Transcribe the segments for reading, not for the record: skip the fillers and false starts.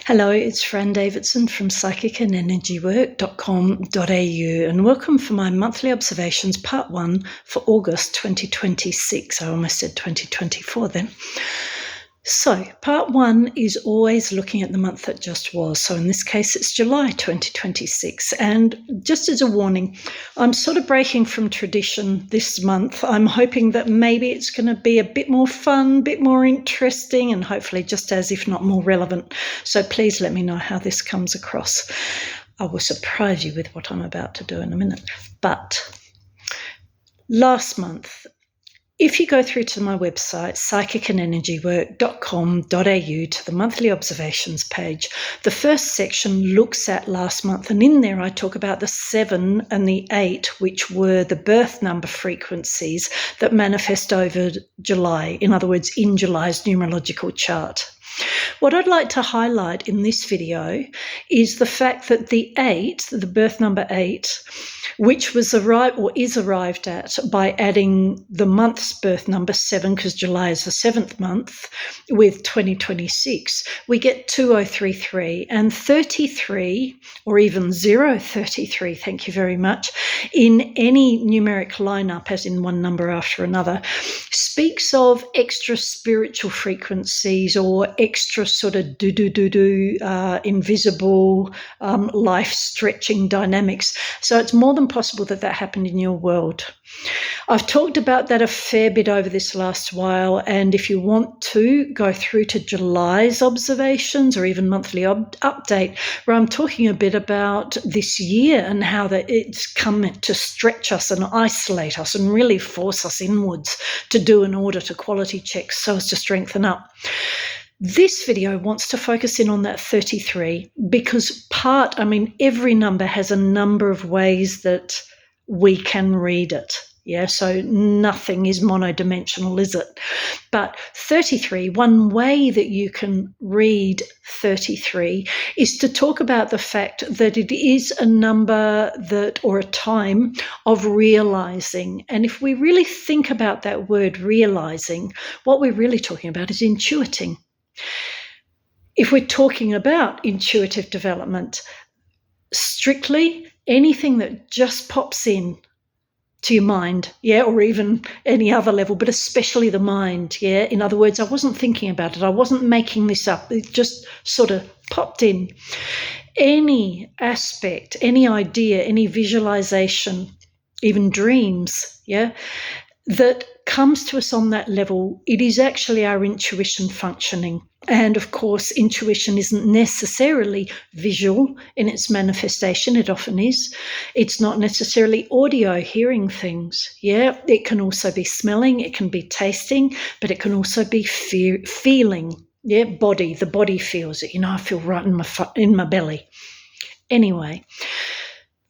Hello, it's Fran Davidson from psychicandenergywork.com.au and welcome for my monthly observations part 1 for August 2026. I almost said 2024 then. So part 1 is always looking at the month that just was. So in this case, it's July 2026. And just as a warning, I'm sort of breaking from tradition this month. I'm hoping that maybe it's going to be a bit more fun, a bit more interesting, and hopefully just as, if not more relevant. So please let me know how this comes across. I will surprise you with what I'm about to do in a minute. But last month, if you go through to my website, psychicandenergywork.com.au, to the monthly observations page, the first section looks at last month, and in there I talk about the 7 and the 8, which were the birth number frequencies that manifest over July, in other words, in July's numerological chart. What I'd like to highlight in this video is the fact that the 8, the birth number 8, which was arrived at by adding the month's birth number 7, because July is the 7th month, with 2026, we get 2033, and 33, or even 033, thank you very much, in any numeric lineup, as in one number after another, speaks of extra spiritual frequencies or extra sort of invisible life-stretching dynamics. So it's more than possible that happened in your world. I've talked about that a fair bit over this last while, and if you want to go through to July's observations or even monthly update, where I'm talking a bit about this year and how that it's come to stretch us and isolate us and really force us inwards to do an audit, a quality check, so as to strengthen up. This video wants to focus in on that 33 because every number has a number of ways that we can read it. Yeah, so nothing is monodimensional, is it? But 33, one way that you can read 33 is to talk about the fact that it is a number or a time of realizing. And if we really think about that word realizing, what we're really talking about is intuiting. If we're talking about intuitive development, strictly anything that just pops in to your mind, or even any other level, but especially the mind, In other words, I wasn't thinking about it. I wasn't making this up. It just sort of popped in. Any aspect, any idea, any visualization, even dreams, that comes to us on that level, it is actually our intuition functioning. And of course, intuition isn't necessarily visual in its manifestation. It often is. It's not necessarily audio, hearing things. It can also be smelling, it can be tasting, but it can also be feeling. Body. The body feels it. I feel right in my belly. Anyway,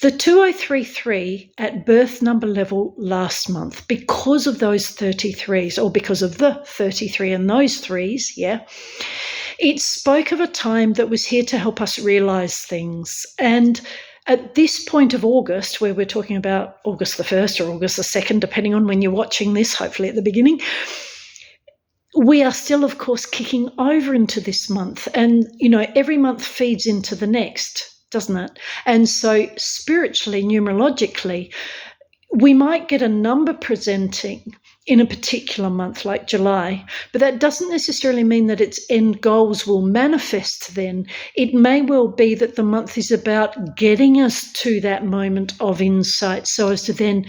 the 2033 at birth number level last month, because of those 33s, or because of the 33 and those 3s, it spoke of a time that was here to help us realize things. And at this point of August, where we're talking about August the 1st or August the 2nd, depending on when you're watching this, hopefully at the beginning, we are still, of course, kicking over into this month. And, every month feeds into the next, doesn't it? And so spiritually, numerologically, we might get a number presenting in a particular month like July, but that doesn't necessarily mean that its end goals will manifest then. It may well be that the month is about getting us to that moment of insight so as to then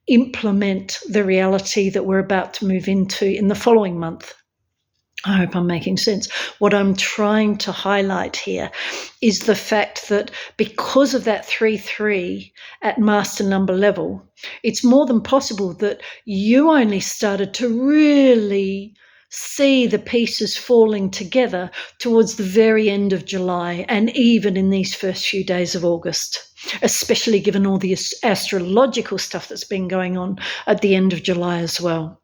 implement the reality that we're about to move into in the following month. I hope I'm making sense. What I'm trying to highlight here is the fact that because of that 3-3 at master number level, it's more than possible that you only started to really see the pieces falling together towards the very end of July and even in these first few days of August, especially given all the astrological stuff that's been going on at the end of July as well.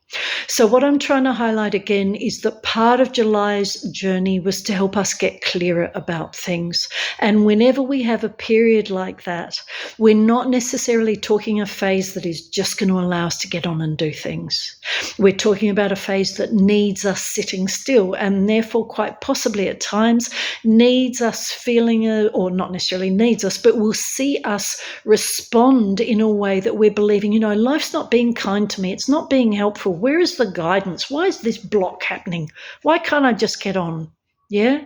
So what I'm trying to highlight again is that part of July's journey was to help us get clearer about things. And whenever we have a period like that, we're not necessarily talking a phase that is just going to allow us to get on and do things. We're talking about a phase that needs us sitting still, and therefore quite possibly at times needs us feeling, or not necessarily needs us, but will see us respond in a way that we're believing, life's not being kind to me. It's not being helpful. Where is the guidance? Why is this block happening? Why can't I just get on? Yeah.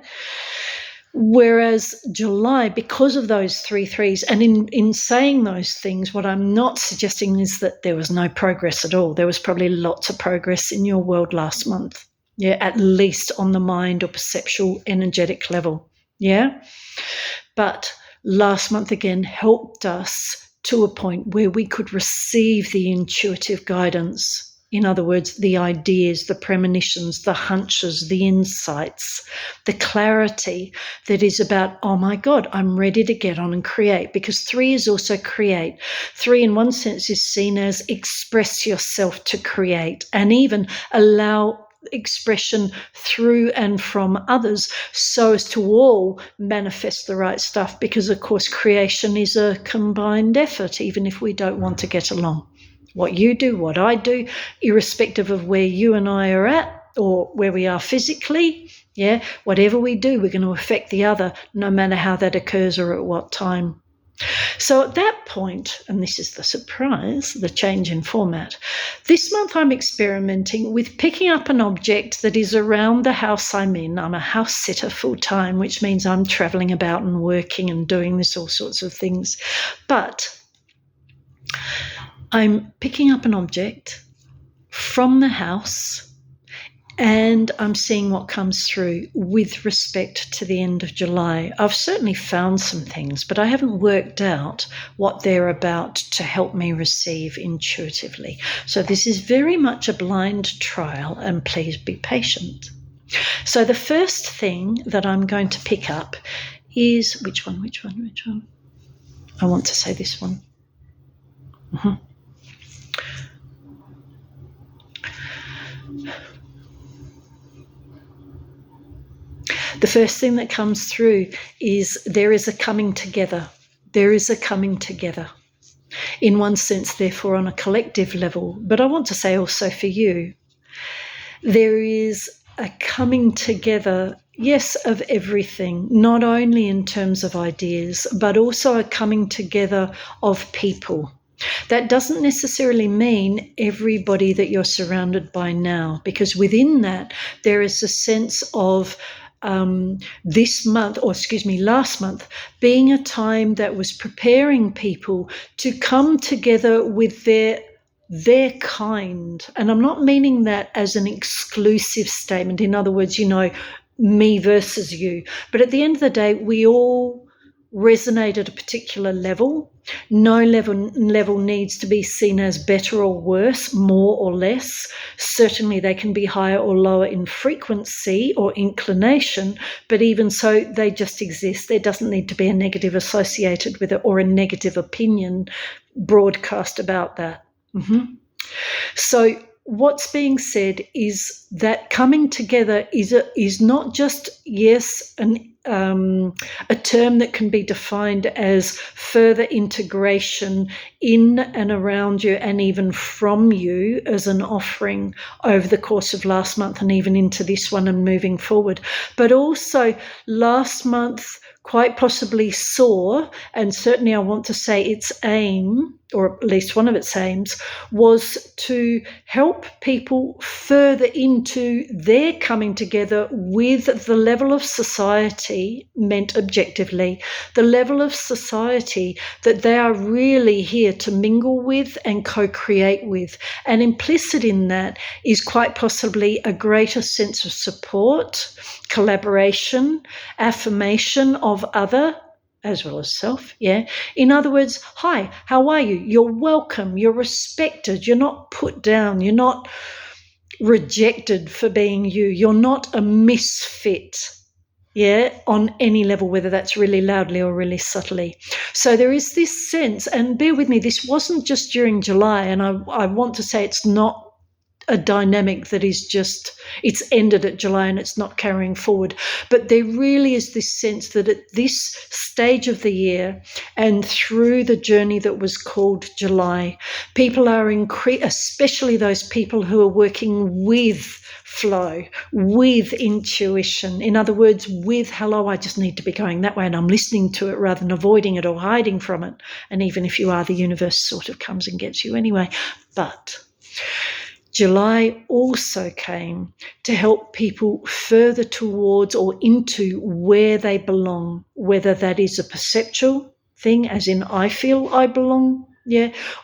Whereas July, because of those 3 threes, and in saying those things, what I'm not suggesting is that there was no progress at all. There was probably lots of progress in your world last month. Yeah, at least on the mind or perceptual energetic level. Yeah. But last month again helped us to a point where we could receive the intuitive guidance. In other words, the ideas, the premonitions, the hunches, the insights, the clarity that is about, oh my God, I'm ready to get on and create. Because 3 is also create. 3 in one sense is seen as express yourself to create and even allow expression through and from others so as to all manifest the right stuff, because of course creation is a combined effort, even if we don't want to get along. What you do, what I do, irrespective of where you and I are at or where we are physically, whatever we do, we're going to affect the other, no matter how that occurs or at what time. So at that point, and this is the surprise, the change in format, this month I'm experimenting with picking up an object that is around the house I'm in. I'm a house sitter full time, which means I'm travelling about and working and doing this all sorts of things. But I'm picking up an object from the house and I'm seeing what comes through with respect to the end of July. I've certainly found some things, but I haven't worked out what they're about to help me receive intuitively. So this is very much a blind trial, and please be patient. So the first thing that I'm going to pick up is, which one? I want to say this one. The first thing that comes through is there is a coming together. There is a coming together. In one sense, therefore, on a collective level, but I want to say also for you, there is a coming together, yes, of everything, not only in terms of ideas, but also a coming together of people. That doesn't necessarily mean everybody that you're surrounded by now, because within that, there is a sense of last month being a time that was preparing people to come together with their kind. And I'm not meaning that as an exclusive statement. In other words, me versus you. But at the end of the day, we all resonate at a particular level. No level needs to be seen as better or worse, more or less. Certainly they can be higher or lower in frequency or inclination, but even so, they just exist. There doesn't need to be a negative associated with it or a negative opinion broadcast about that. So what's being said is that coming together is not just, yes, a term that can be defined as further integration in and around you and even from you as an offering over the course of last month and even into this one and moving forward. But also last month quite possibly saw, and certainly I want to say its aim, or at least one of its aims, was to help people further into their coming together with the level of society, meant objectively, the level of society that they are really here to mingle with and co-create with. And implicit in that is quite possibly a greater sense of support, collaboration, affirmation of other, as well as self, In other words, hi, how are you? You're welcome, you're respected, you're not put down, you're not rejected for being you, you're not a misfit, on any level, whether that's really loudly or really subtly. So there is this sense, and bear with me, this wasn't just during July, and I want to say it's not a dynamic that is just, it's ended at July and it's not carrying forward. But there really is this sense that at this stage of the year and through the journey that was called July, people are especially those people who are working with flow, with intuition. In other words, with, hello, I just need to be going that way and I'm listening to it rather than avoiding it or hiding from it. And even if you are, the universe sort of comes and gets you anyway. But July also came to help people further towards or into where they belong, whether that is a perceptual thing, as in I feel I belong,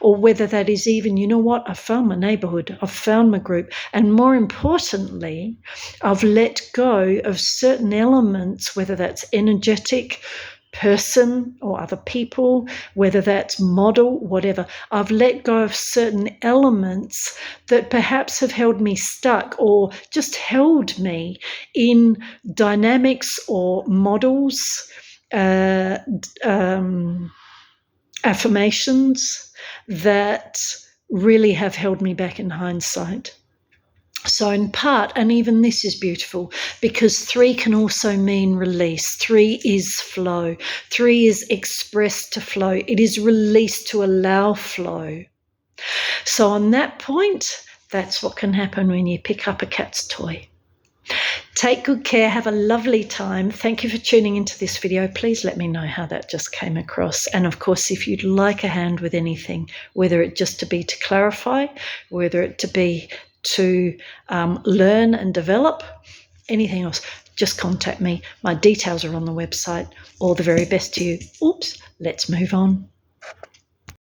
or whether that is even, you know what, I've found my neighbourhood, I've found my group, and more importantly, I've let go of certain elements, whether that's energetic, person or other people, whether that's model, whatever. I've let go of certain elements that perhaps have held me stuck or just held me in dynamics or models, affirmations that really have held me back in hindsight. So in part, and even this is beautiful, because 3 can also mean release. 3 is flow. 3 is expressed to flow. It is released to allow flow. So on that point, that's what can happen when you pick up a cat's toy. Take good care. Have a lovely time. Thank you for tuning into this video. Please let me know how that just came across. And of course, if you'd like a hand with anything, whether it just to be to clarify, whether it to be to learn and develop, anything else, just contact me. My details are on the website. All the very best to you. Oops, let's move on.